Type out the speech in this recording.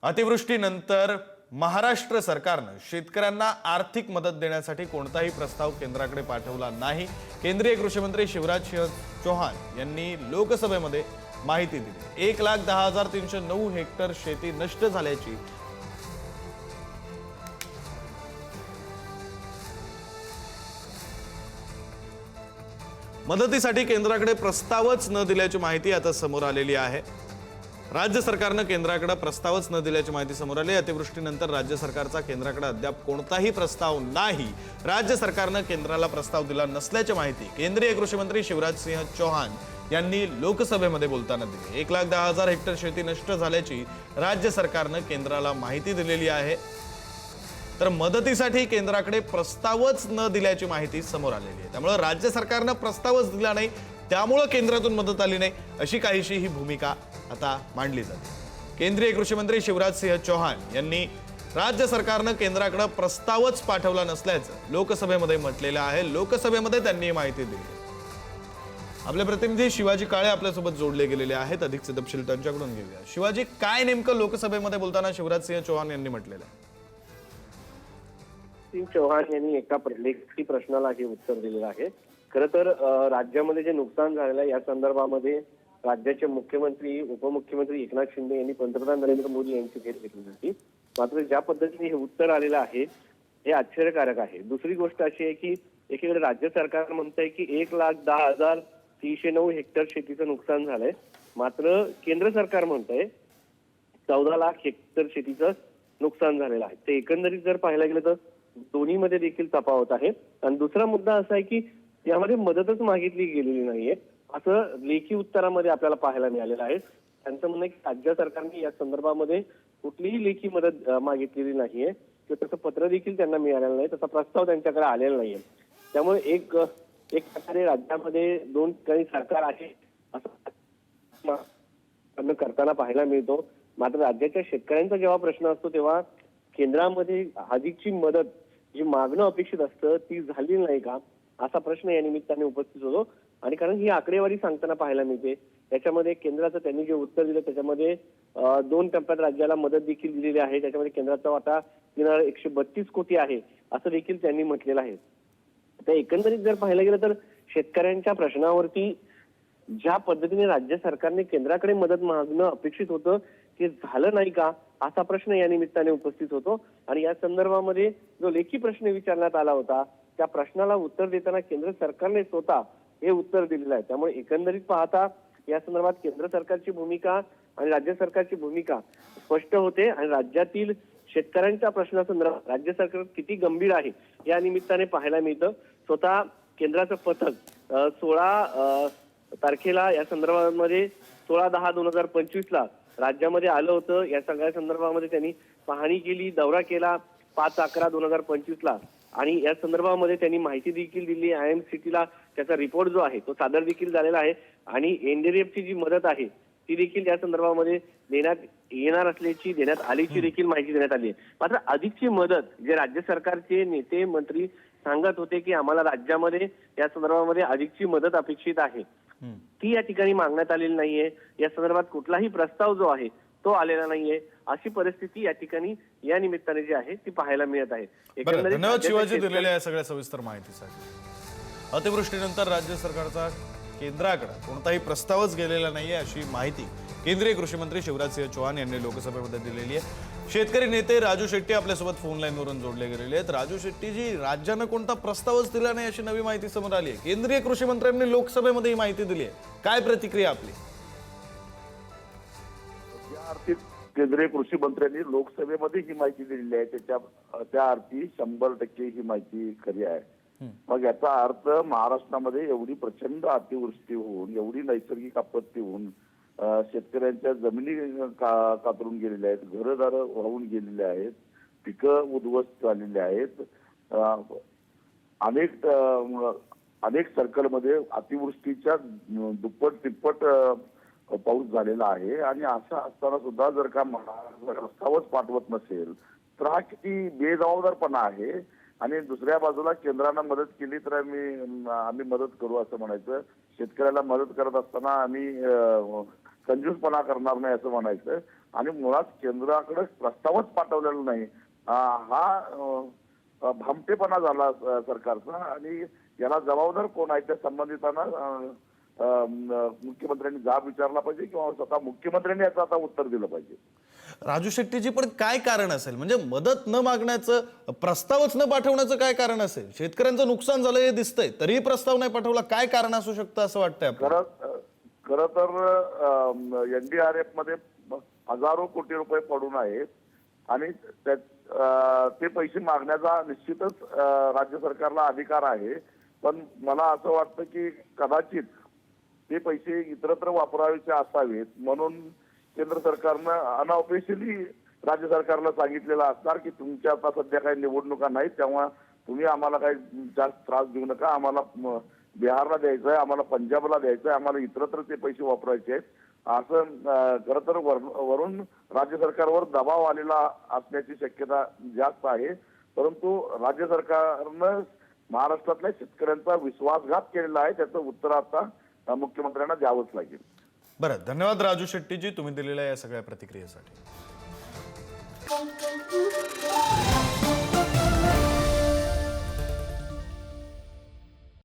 अतिवृष्टीनंतर महाराष्ट्र सरकारनं शेतकऱ्यांना आर्थिक मदत देण्यासाठी कोणताही प्रस्ताव केंद्राकडे पाठवला नाही। केंद्रीय कृषी मंत्री शिवराज सिंह चौहान यांनी लोकसभेमध्ये माहिती दिली। 1,10,309 हेक्टर शेती नष्ट झाल्याची मदतीसाठी केंद्राकडे प्रस्तावच न दिल्याची माहिती आता समोर आलेली आहे। राज्य सरकारनं केंद्राकडे प्रस्तावच न दिल्याची माहिती समोर आली। अतिवृष्टीनंतर राज्य सरकारचा केंद्राकडे अद्याप कोणताही प्रस्ताव नाही। राज्य सरकारनं केंद्राला प्रस्ताव दिला नसल्याची माहिती केंद्रीय कृषी मंत्री शिवराज सिंह चौहान यांनी लोकसभेमध्ये बोलताना दिली। 1,10,000 हेक्टर शेती नष्ट झाल्याची राज्य सरकारनं केंद्राला माहिती दिलेली आहे, तर मदतीसाठी केंद्राकडे प्रस्तावच न दिल्याची माहिती समोर आलेली आहे। त्यामुळे राज्य सरकारनं प्रस्तावच दिला नाही, त्यामुळे केंद्रातून मदत आली नाही, अशी काहीशी ही भूमिका आता मांडली जाते। केंद्रीय कृषी मंत्री शिवराज सिंह चौहान यांनी राज्य सरकारनं केंद्राकडे प्रस्तावच पाठवला नसल्याचं लोकसभेमध्ये म्हटलेलं आहे। लोकसभेमध्ये त्यांनी ही माहिती दिली। आपले प्रतिनिधी शिवाजी काळे आपल्यासोबत जोडले गेलेले आहेत। अधिकचे तपशील त्यांच्याकडून घेऊया। शिवाजी, काय नेमकं लोकसभेमध्ये बोलताना शिवराज सिंह चौहान यांनी म्हटलेलं आहे? सिंह चौहान यांनी एका लेखी प्रश्नाला हे उत्तर दिलेलं आहे। खरं तर राज्यामध्ये जे नुकसान झालेलं आहे या संदर्भामध्ये राज्याचे मुख्यमंत्री उपमुख्यमंत्री एकनाथ शिंदे यांनी पंतप्रधान नरेंद्र मोदी यांची भेट घेतली होती। मात्र ज्या पद्धतीने हे उत्तर आलेलं आहे हे आश्चर्यकारक आहे। दुसरी गोष्ट अशी आहे की एकीकडे राज्य सरकार म्हणतंय की 1,10,309 हेक्टर शेतीचं नुकसान झालंय, मात्र केंद्र सरकार म्हणतंय 14 लाख हेक्टर शेतीचं नुकसान झालेलं आहे। ते एकंदरीत जर पाहायला गेलं तर दोन्हीमध्ये देखील तफावत आहे। आणि दुसरा मुद्दा असा आहे की यामध्ये मदतच मागितली गेलेली नाहीये असं लेखी उत्तरामध्ये आपल्याला पाहायला मिळालेलं आहे। त्यांचं म्हणणं आहे की राज्य सरकारने या संदर्भामध्ये कुठलीही लेखी मदत मागितलेली नाहीये किंवा तसं पत्र देखील त्यांना मिळालेलं नाही, तसा प्रस्ताव त्यांच्याकडे आलेला नाहीये। त्यामुळे एक प्रकारे राज्यामध्ये दोन ठिकाणी सरकार आहे असं करताना पाहायला मिळतो। मात्र राज्याच्या शेतकऱ्यांचा जेव्हा प्रश्न असतो तेव्हा केंद्रामध्ये अधिकची मदत जी मागणं अपेक्षित असतं ती झाली नाही का असा प्रश्न या निमित्ताने उपस्थित होतो। आणि कारण ही आकडेवारी सांगताना पाहायला मिळते त्याच्यामध्ये केंद्राचं त्यांनी जे उत्तर दिलं त्याच्यामध्ये 2 टप्प्यात राज्याला मदत देखील दिलेली आहे। त्याच्यामध्ये केंद्राचा वाटा 132 कोटी आहे असं देखील त्यांनी म्हटलेलं आहे। तर एकंदरीत जर पाहायला गेलं तर शेतकऱ्यांच्या प्रश्नावरती ज्या पद्धतीने राज्य सरकारने केंद्राकडे मदत मागणं अपेक्षित होतं ते झालं नाही का असा प्रश्न या निमित्ताने उपस्थित होतो। आणि या संदर्भामध्ये जो लेखी प्रश्न विचारण्यात आला होता त्या प्रश्नाला उत्तर देताना केंद्र सरकारने स्वतः हे उत्तर दिलेलं आहे। त्यामुळे एकंदरीत पाहता या संदर्भात केंद्र सरकारची भूमिका आणि राज्य सरकारची भूमिका स्पष्ट होते आणि राज्यातील शेतकऱ्यांच्या प्रश्नासंदर्भात राज्य सरकार किती गंभीर आहे या निमित्ताने पाहायला मिळतं। स्वतः केंद्राचं पथक 16 तारखेला या संदर्भामध्ये 16/10/2025 ला राज्यामध्ये आलं होतं। या सगळ्या संदर्भामध्ये त्यांनी पाहणी केली, दौरा केला 5/11/2025 ला आणि या संदर्भामध्ये त्यांनी माहिती देखील दिली। IMCT ला त्याचा रिपोर्ट जो आहे तो सादर देखील झालेला आहे आणि NDRF जी मदत आहे ती देखील या संदर्भामध्ये देण्यात येणार असल्याची देण्यात आल्याची देखील माहिती देण्यात आली आहे। मात्र अधिकची मदत जे राज्य सरकारचे नेते मंत्री सांगत होते की आम्हाला राज्यामध्ये या संदर्भामध्ये अधिकची मदत अपेक्षित आहे ती या ठिकाणी मागण्यात आलेली नाहीये। या संदर्भात कुठलाही प्रस्ताव जो आहे तो आलेला नाहीये अशी परिस्थिती या ठिकाणी या निमित्ताने जी आहे ती पाहायला मिळत आहे। धन्यवाद शिवाजी दिलेल्या या सगळ्या सविस्तर माहितीसाठी। अतिवृष्टीनंतर राज्य सरकारचा केंद्राकडे कोणताही प्रस्तावच गेलेला नाहीये अशी माहिती केंद्रीय कृषी मंत्री शिवराज सिंह चौहान यांनी लोकसभेमध्ये दिलेली आहे। शेतकरी नेते राजू शेट्टी आपल्यासोबत फोन लाईनवरून जोडले गेलेले आहेत। राजू शेट्टीजी, राज्यानं कोणता प्रस्तावच दिला नाही अशी नवी माहिती समोर आली आहे। केंद्रीय कृषी मंत्र्यांनी लोकसभेमध्ये ही माहिती दिली आहे, काय प्रतिक्रिया आपली? केंद्रीय कृषी मंत्र्यांनी लोकसभेमध्ये ही माहिती दिलेली आहे, त्या अर्थी 100% ही माहिती खरी आहे। मग याचा अर्थ महाराष्ट्रामध्ये एवढी प्रचंड अतिवृष्टी होऊन एवढी नैसर्गिक आपत्ती होऊन शेतकऱ्यांच्या जमिनी कातरून गेलेल्या आहेत, घरदारं वाहून गेलेले आहेत, पिकं उद्ध्वस्त झालेली आहेत। अनेक सर्कलमध्ये अतिवृष्टीच्या दुप्पट तिप्पट पाऊस झालेला आहे आणि असं असताना सुद्धा जर का प्रस्तावच पाठवत नसेल तर हा किती बेजबाबदारपणा आहे। आणि दुसऱ्या बाजूला केंद्रानं मदत केली तर आम्ही मदत करू असं म्हणायचं, शेतकऱ्याला मदत करत असताना आम्ही कंजूसपणा करणार नाही असं म्हणायचं। आणि मुळात केंद्राकडे प्रस्तावच पाठवलेला नाही. हा भामटेपणा झाला सरकारचा आणि याला जबाबदार कोण आहे त्या संबंधितांना मुख्यमंत्र्यांनी जाब विचारला पाहिजे किंवा स्वतः मुख्यमंत्र्यांनी याचं आता उत्तर दिलं पाहिजे. राजू शेट्टीजी, पण काय कारण असेल? म्हणजे मदत न मागण्याचं, प्रस्तावच न पाठवण्याचं काय कारण असेल? शेतकऱ्यांचं नुकसान झालं हे दिसतंय, तरीही प्रस्ताव नाही पाठवला. काय कारण असू शकतं असं वाटतंय आपल्याला? खरं तर NDRF मध्ये हजारो कोटी रुपये पडून आहेत आणि ते पैसे मागण्याचा निश्चितच राज्य सरकारला अधिकार आहे. पण मला असं वाटतं की कदाचित ते पैसे इतरत्र वापरायचे असावेत म्हणून केंद्र सरकारनं अनऑफिशियली राज्य सरकारला सांगितलेलं असणार की तुमच्या आता सध्या काही निवडणुका नाहीत, तेव्हा तुम्ही आम्हाला काही जास्त त्रास देऊ नका. आम्हाला बिहारला द्यायचं आहे, आम्हाला पंजाबला द्यायचं आहे, आम्हाला इतरत्र ते पैसे वापरायचे आहेत असं खरं तर वरून राज्य सरकारवर दबाव आलेला असण्याची शक्यता जास्त आहे. परंतु राज्य सरकारनं महाराष्ट्रातल्या शेतकऱ्यांचा विश्वासघात केलेला आहे, त्याचं उत्तर आता मुख्यमंत्र्यांना द्यावंच लागेल. बरं, धन्यवाद राजू शेट्टीजी, तुम्ही दिलेल्या या सगळ्या प्रतिक्रियेसाठी.